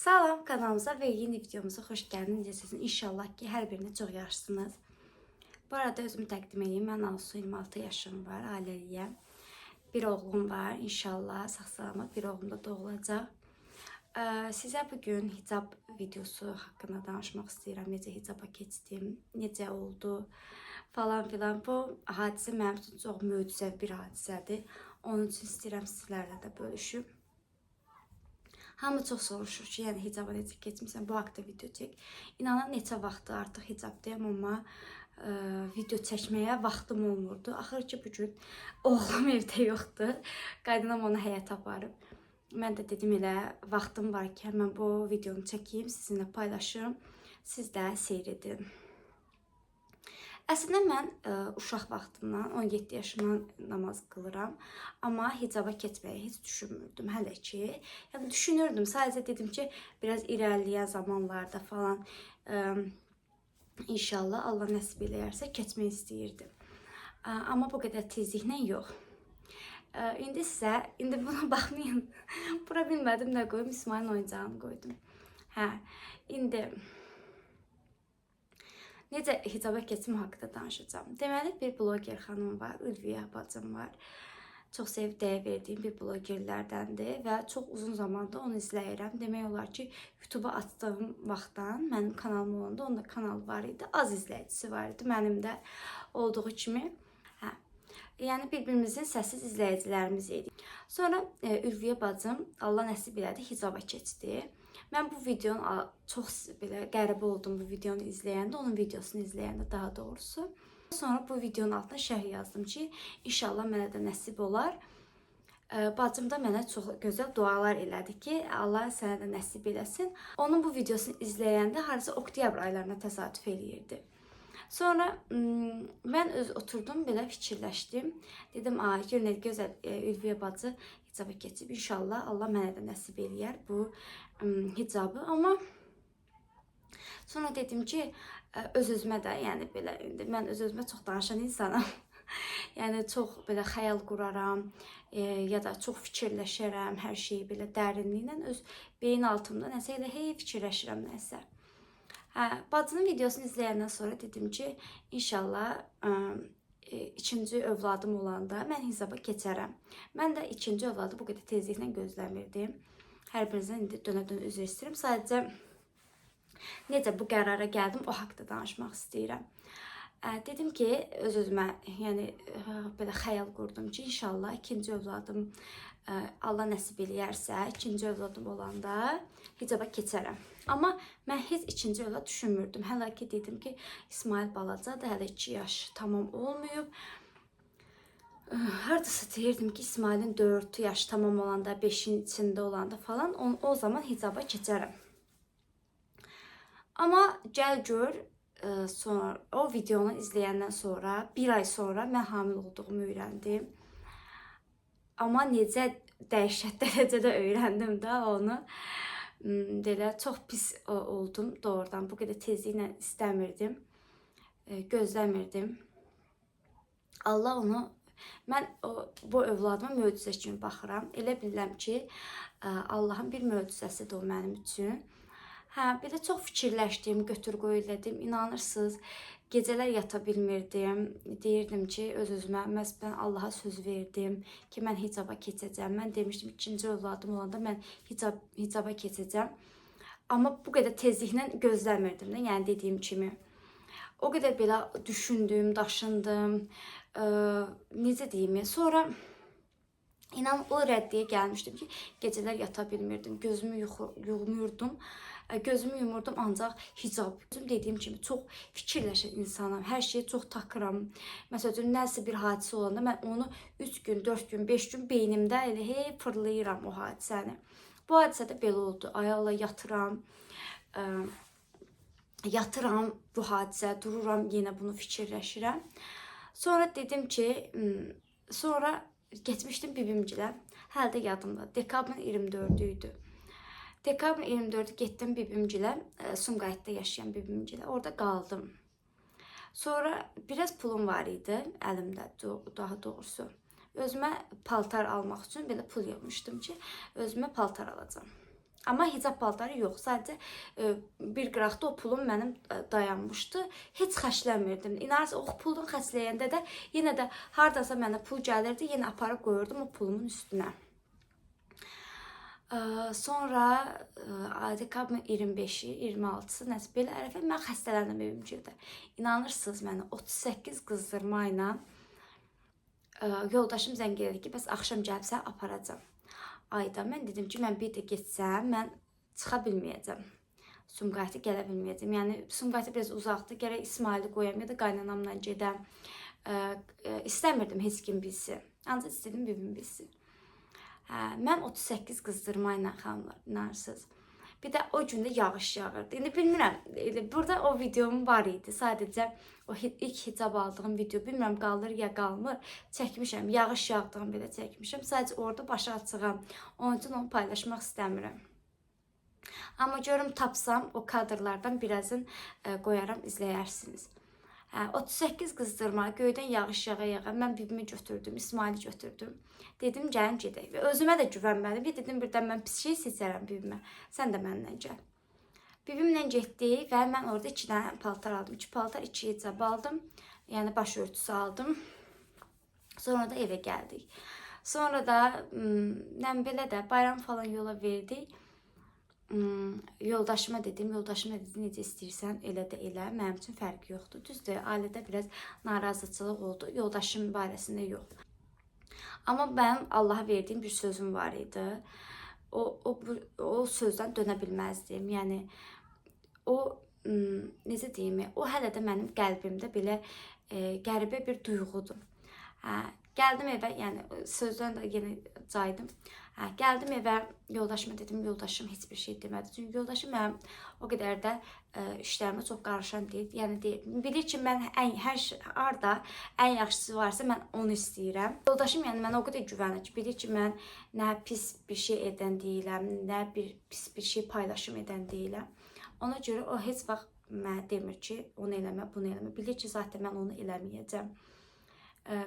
Salam kanalımıza ve yeni videomuza hoş geldiniz. Sizin inşallah ki her birine çok yaxşısınız. Bu arada özümü təqdim edeyim. Mən Alsu 26 yaşım var, ailəliyəm. Bir oğlum var. İnşallah sağ-salamat bir oğlum da doğulacaq. Sizə bugün hicab videosu haqqında danışmaq istəyirəm. Necə hicaba keçdim, necə oldu falan filan. Bu hadisə mənim üçün çox möcüzəvi bir hadisədir. Onun üçün istəyirəm sizlərlə də bölüşüm. Hamı çox soruşur ki, yəni hicaba necə keçmirsən, bu haqda video çək. İnanın neçə vaxtdır artıq hicabdayım, amma video çəkməyə vaxtım olmurdu. Axır ki, bugün oğlum evdə yoxdur. Qaynanam onu həyətə aparıb. Mən də dedim elə vaxtım varkən mən bu videonu çəkeyim, sizinlə paylaşırım. Siz də seyr edin. Əslində mən uşaq vaxtımdan 17 yaşımdan namaz qılıram, amma hicaba keçməyi heç düşünmürdüm hələ ki. Yəni düşünürdüm, sadəcə dedim ki, biraz irəliləyən zamanlarda falan inşallah Allah nəsib eləyərsə keçmək istəyirdim. Amma bu qədər tezliklə yox. İndi buna baxmayın. Bura bilmədim nə qoyum, İsmailin oyuncağını qoydum. İndi necə hicaba keçim haqqında danışacağım. Deməli, bir bloger xanım var, Ülviyə bacım var. Çox sevib dəyə verdiyim bir blogerlərdəndir və çox uzun zamandır onu izləyirəm. Demək olar ki, YouTube'a atdığım vaxtdan mənim kanalım olanda, onun da kanalı var idi. Az izləyicisi var idi, mənim də olduğu kimi. Yəni bir-birimizin səssiz izləyicilərimiz idi. Sonra Ülviyə bacım Allah nəsib elədi, hicaba keçdi. Mən bu videonun çox belə qəribə oldum bu videonu izləyəndə, onun videosunu izləyəndə daha doğrusu. Sonra bu videonun altına şərh yazdım ki, inşallah mənə də nəsib olar. Bacım da mənə çox gözəl dualar elədi ki, Allah sənə də nəsib eləsin. Onun bu videosunu izləyəndə harca oktyabr aylarına təsadüf eləyirdi. Sonra mən oturdum, belə fikirləşdim. Dedim, gör nə gözəl Ülviyə bacı hicaba keçib. İnşallah Allah mənə də nəsib eləyər bu hicabı. Amma sonra dedim ki, öz-özümə də, yəni belə, mən öz-özümə çox danışan insanam. Yəni çox belə xəyal quraram, ya da çox fikirləşərəm, hər şeyi belə dərinliklə öz beyin altımda nəsə elə fikirləşirəm nəsə. Bacının videosunu izləyəndən sonra dedim ki, inşallah ikinci övladım olanda mən hicaba keçərəm. Mən də ikinci övladı bu qədər tezliklə gözləmirdim. Hər birinizdən indi dönə-dönə üzr istəyirəm. Sadəcə necə bu qərara gəldim, o haqda danışmaq istəyirəm. Dedim ki, öz-özümə, yəni belə xəyal qurdum ki, inşallah ikinci övladım Allah nəsib eləyərsə, ikinci övladım olanda hicaba keçərəm. Amma mən heç ikinci övlad düşünmürdüm. Hələ ki dedim ki, İsmail balacadır, hələ 2 yaş tamam olmayıb. Hardasa deyirdim ki, İsmailin 4 yaş tamam olanda, 5-in içində olanda falan o zaman hicaba keçərəm. Amma gəl gör, sonra o videonu izləyəndən sonra, 1 ay sonra mən hamil olduğumu öyrəndim. Amma necə dəhşət dərəcədə öyrəndim də onu. Belə çox pis oldum doğrudan. Bu qədər tezliklə istəmirdim, gözləmirdim. Allah onu, mən bu övladıma möcüzə kimi baxıram. Elə bilirəm ki, Allahın bir möcüzəsidir o mənim üçün. Belə çox fikirləşdim, götür qoy elədim. İnanırsınız, gecələr yata bilmirdim. Deyirdim ki, öz-özümə, mən Allaha söz verdim ki, mən hicaba keçəcəm. Mən demişdim, ikinci övladım olanda mən hicaba keçəcəm. Amma bu qədər tezliklə gözləmirdim də, yəni dediyim kimi. O qədər belə düşündüm, daşındım, necə deyim, sonra inan o rəddiyə gəlmişdim ki, gecələr yata bilmirdim, gözümü yumurdum. Gözümü yumurdum, ancaq hicab. Dediyim kimi çox fikirləşən insanam, hər şeyə çox takıram. Məsələn, nəsə bir hadisə olanda mən onu 3 gün, 4 gün, 5 gün beynimdə elə fırlayıram o hadisəni. Bu hadisə də belə oldu. Ay Allah, yatıram bu hadisə, dururam, yenə bunu fikirləşirəm. Sonra dedim ki, sonra getmişdim bibimgilə. Hələ də yadımda. Dekabrın 24-ü idi. Dekabrın 24-ü getdim bibimgilə, Sumqayıtda yaşayan bibimgilə. Orada qaldım. Sonra biraz pulum var idi əlimdə, daha doğrusu. Özümə paltar almaq üçün belə pul yığmışdım ki, özümə paltar alacağım. Amma hicab paltarı yox. Sadəcə bir qıraqda o pulum mənim dayanmışdı. Heç xərcləmirdim. İnanırsınız, o puldan xərcləyəndə də yenə də hardasa mənə pul gəlirdi, yenə aparıb qoyurdum o pulumun üstünə. Sonra dekabrın 25-i, 26-sı nəsə belə ərəfə mən xəstələndim evimcikdə. İnanırsınız mənə 38 qızdırma ilə yoldaşım zəng elədi ki, bəs axşam gəlibsə aparacam. Ayda mən dedim ki, mən bir də getsəm, mən çıxa bilməyəcəm. Sumqayıta gələ bilməyəcəm. Yəni Sumqayıta biraz uzaqdır. Gərək İsmaili qoyam ya da qaynanamla gedəm. İstəmirdim heç kim bilsin. Ancaq istedim bibim bilsin. Mən 38 qızdırma ilə xanımlar, inanırsınız. Bir də o gün də yağış yağırdı. İndi bilmirəm, burada o videom var idi. Sadəcə o ilk hicab aldığım video, bilmirəm qalır ya qalmır. Çəkmişəm, yağış yağdığım belə çəkmişəm. Sadəcə orada başı açığam. Onun üçün onu paylaşmaq istəmirəm. Amma görüm tapsam o kadrlardan birazını qoyaram, izləyərsiniz. 38 qızdırma, göydən yağış yağa-yağa mən bibimi götürdüm, İsmaili götürdüm. Dedim, gəlin gedək. Və özümə də güvənmədim. Dedim, birdən mən pis şey seçərəm bibimə. Sən də mənimlə gəl. Bibimlə getdik və mən orada 2 dənə paltar aldım. 2 paltar, 2 hicab aldım. Yəni baş örtüsü aldım. Sonra da evə gəldik. Sonra da belə də bayram falan yola verdik. Yoldaşıma dedim, necə istəyirsən elə də elə, mənim üçün fərqi yoxdur. Düzdür, ailədə biraz narazıçılıq oldu, yoldaşım barəsində yox. Amma mənim Allaha verdiyim bir sözüm var idi. O sözdən dönə bilməzdim. Yəni o necə deyim, o hələ də mənim qəlbimdə belə qəribə bir duyğudur. Gəldim evə, yəni sözdən də yenə caydım. Gəldim evə, yoldaşıma dedim, yoldaşım heç bir şey demədi. Çünki yoldaşım mənim o qədər də işlərimə çox qarışan deyil. Yəni bilir ki, mən harda ən yaxşısı varsa mən onu istəyirəm. Yoldaşım yəni mənə o qədər güvənir ki, bilir ki, mən nə pis bir şey edən deyiləm, nə pis bir şey paylaşım edən deyiləm. Ona görə o heç vaxt mənə demir ki, onu eləmə, bunu eləmə. Bilir ki, zaten mən onu eləməyəcəm.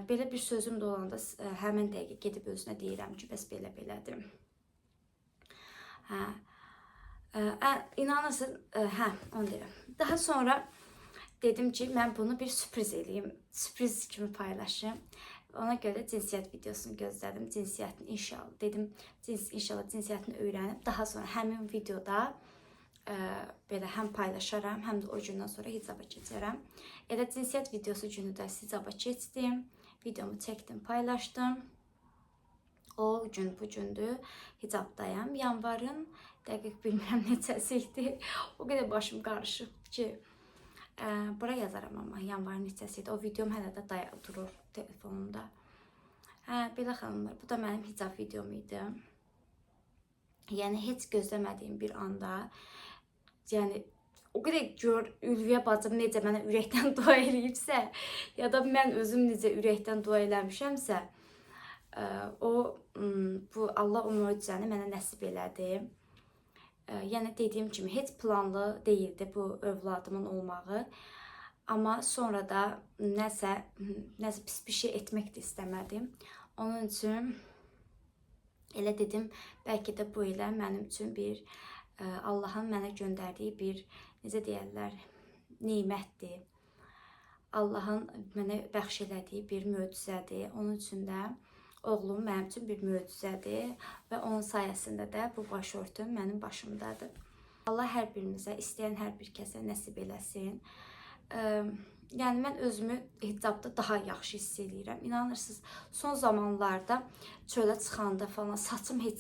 Belə bir sözüm də olanda həmin dəqiqə gedib özünə deyirəm ki, bəs belə-belədir. İnanırsın, onu deyirəm. Daha sonra dedim ki, mən bunu bir sürpriz eləyim, sürpriz kimi paylaşım. Ona görə cinsiyyət videosunu gözlədim, cinsiyyətini inşallah, dedim, inşallah cinsiyyətini öyrənib. Daha sonra həmin videoda belə həm paylaşaram, həm də o gündən sonra hicaba keçərəm. Elə cinsiyyət videosu günü də hicaba keçdim, videomu çəkdim, paylaşdım. O gün bu gündür, hicabdayam. Yanvarın, dəqiq bilmirəm neçəsi idi. O qədər başım qarışıb ki, bura yazaram amma yanvarın neçəsi idi. O videom hələ də durur telefonumda. Belə xanımlar, bu da mənim hicab videom idi. Yəni heç gözləmədiyim bir anda, yəni o qədər gör Ülviyə bacım necə mənə ürəkdən dua eləyibsə, ya da mən özüm necə ürəkdən dua eləmişəmsə, bu Allah o möcüzəni mənə nəsib elədi. Yəni dediyim kimi heç planlı deyildi bu övladımın olmağı. Amma sonra da nəsə pis bir şey etmək də istəmədim. Onun üçün elə dedim, bəlkə də bu ilə mənim üçün bir Allahın mənə göndərdiyi bir, necə deyərlər, nemətdir. Allahın mənə bəxş elədiyi bir möcüzədir. Onun üçün də oğlum mənim üçün bir möcüzədir və onun sayəsində də bu başörtüm mənim başımdadır. Allah hər birimizə, istəyən hər bir kəsə nəsib eləsin. Yəni mən özümü hicabda daha yaxşı hiss edirəm. İnanırsınız, son zamanlarda çölə çıxanda falan saçım heç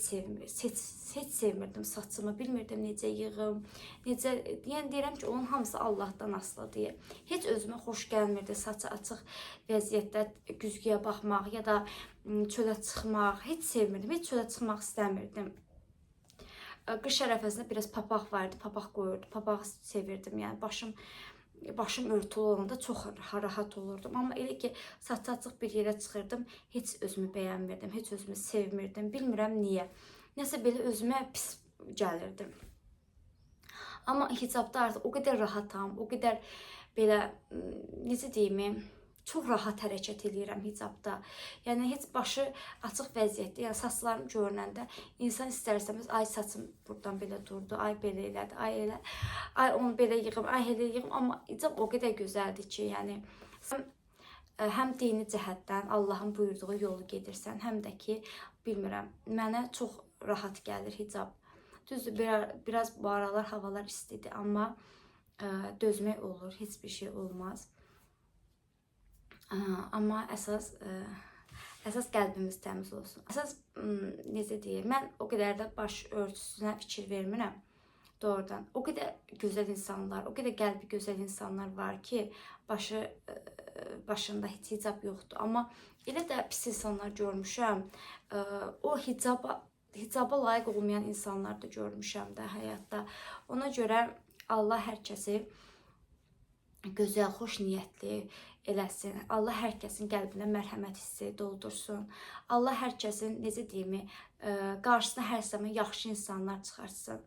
sevmirdim saçımı. Bilmirdim necə yığım, yəni deyirəm ki, onun hamısı Allahdan asılıdır. Heç özümə xoş gəlmirdi saçı açıq vəziyyətdə güzgüyə baxmaq ya da çölə çıxmaq. Heç sevmirdim, heç çölə çıxmaq istəmirdim. Qış ərəfəsində biraz papaq vardı, papaq qoyurdu, papağı sevirdim. Yəni başım örtülü olanda çox rahat olurdum. Amma elə ki, saçı açıq bir yerə çıxırdım, heç özümü bəyənmirdim, heç özümü sevmirdim. Bilmirəm niyə. Nəsə belə özümə pis gəlirdim. Amma hicabda artıq o qədər rahatam, o qədər belə, necə deyim, çox rahat hərəkət edirəm hicabda. Yəni heç başı açıq vəziyyətdə, yəni saçlarım görünəndə insan istər-istəməz ay saçım burdan belə durdu, ay belə elədi, ay elə, ay onu belə yığım, ay elə yığım, amma hicab o qədər gözəldir ki, yəni həm dini cəhətdən Allahın buyurduğu yolu gedirsən, həm də ki, bilmirəm, mənə çox rahat gəlir hicab. Düzdür, biraz bu aralar havalar istidir, amma dözmək olur, heç bir şey olmaz. Amma əsas qəlbimiz təmiz olsun. Əsas necə deyir, mən o qədər də baş örtüsünə fikir vermirəm. Doğrudan o qədər gözəl insanlar, o qədər qəlbi gözəl insanlar var ki, başında heç hicab yoxdur. Amma elə də pis insanlar görmüşəm. O hicaba layiq olmayan insanlar da görmüşəm də həyatda. Ona görə Allah hər kəsi gözəl, xoş niyyətli eləsin. Allah hər kəsin qəlbinə mərhəmət hissi doldursun. Allah hər kəsin, necə deyim, qarşısına hər zaman yaxşı insanlar çıxartsın.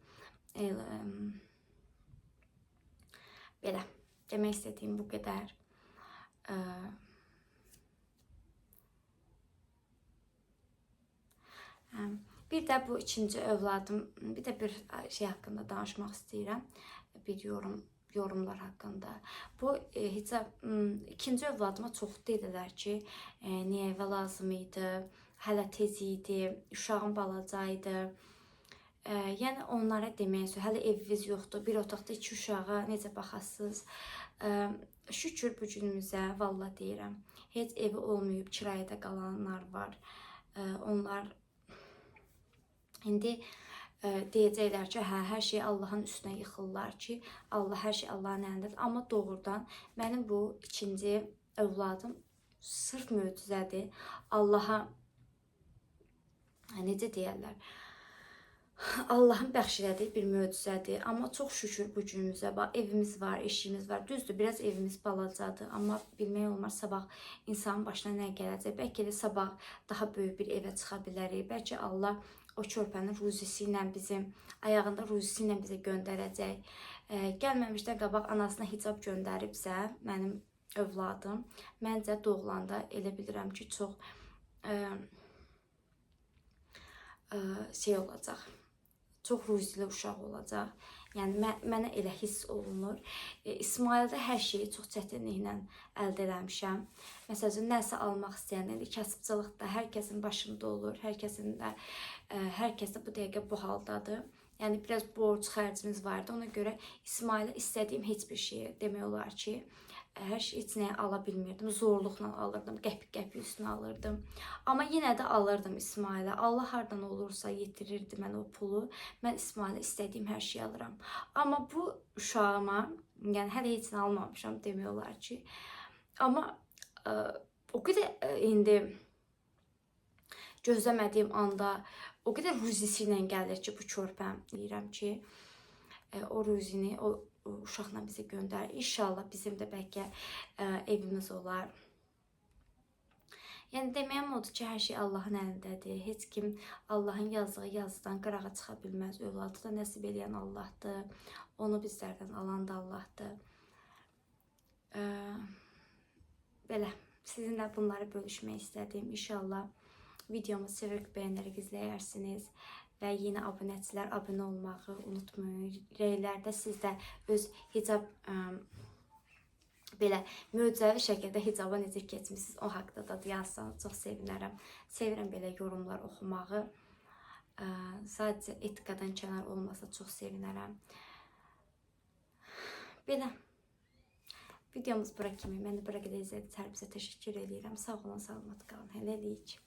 Belə, demək istədiyim bu qədər. Bir də bu ikinci övladım, bir də bir şey haqqında danışmaq istəyirəm. Bir yorumlar haqqında. Bu hicab ikinci övladıma çox dedilər ki, niyə evə lazım idi, hələ tez idi, uşağım balaca idi. Yəni onlara demək, hələ eviniz yoxdur, bir otaqda 2 uşağa necə baxasınız? Şükür bu günümüzə, vallahi deyirəm. Heç evi olmayıb, kirayədə qalanlar var. Onlar indi deyəcəklər ki, hə, hər şey Allahın üstünə yıxırlar ki, hər şey Allahın əlindədir. Amma doğrudan mənim bu ikinci övladım sırf möcüzədir. Allaha, necə deyərlər, Allahın bəxş elədiyi bir möcüzədir. Amma çox şükür bu günümüzə. Evimiz var, eşiyimiz var. Düzdür, biraz evimiz balacadır. Amma bilmək olmaz sabah insanın başına nə gələcək. Bəlkə də sabah daha böyük bir evə çıxa bilərik. Bəlkə Allah o körpənin ruzisi ilə bizim, ayağında ruzisi ilə bizə göndərəcək. Gəlməmişdən qabaq anasına hicab göndəribsə, mənim övladım, məncə doğulanda elə bilirəm ki, çox şey olacaq. Çox ruzili uşaq olacaq. Yəni mənə elə hiss olunur. İsmaildə hər şeyi çox çətinliklə əldə eləmişəm. Məsələn, nəsə almaq istəyəndə, kasıbçılıqda hər kəsin başında olur, hər kəs də bu dəqiqə bu haldadır. Yəni biraz borc xərcimiz vardı. Ona görə İsmailə istədiyim heç bir şeyi demək olar ki, hər şey heç nəyə ala bilmirdim. Zorluqla alırdım, qəpik-qəpik üstünə alırdım. Amma yenə də alırdım İsmailə. Allah hardan olursa yetirirdi mən o pulu. Mən İsmailə istədiyim hər şeyi alıram. Amma bu uşağıma, yəni hələ heç nə almamışam demək olar ki. Amma o qədər indi gözləmədiyim anda o qədər ruzisi ilə gəlir ki, bu körpəm. Deyirəm ki, o ruzini, o uşaqla bizə göndər. İnşallah bizim də bəlkə evimiz olar. Yəni deməyəm odur ki, hər şey Allahın əlindədir. Heç kim Allahın yazdığı yazıdan qırağa çıxa bilməz. Övladı da nəsib eləyən Allahdır. Onu bizlərdən alan da Allahdır. Belə, sizinlə bunları bölüşmək istədim. İnşallah videomu sevərək bəyənərək izləyərsiniz. Və yeni abunəçilər abunə olmağı unutmayın. Rəylərdə siz də öz hicab belə möcüzəvi şəkildə hicaba necə keçmişsiniz, o haqda da yazsanız çox sevinərəm. Sevirəm belə yorumlar oxumağı. Sadəcə etikadan kənar olmasa çox sevinərəm. Belə videomuz bura kimi. Məni bura qədər izlədiyiniz hər bizə təşəkkür edirəm. Sağ olun, salamat qalın. Hələlik.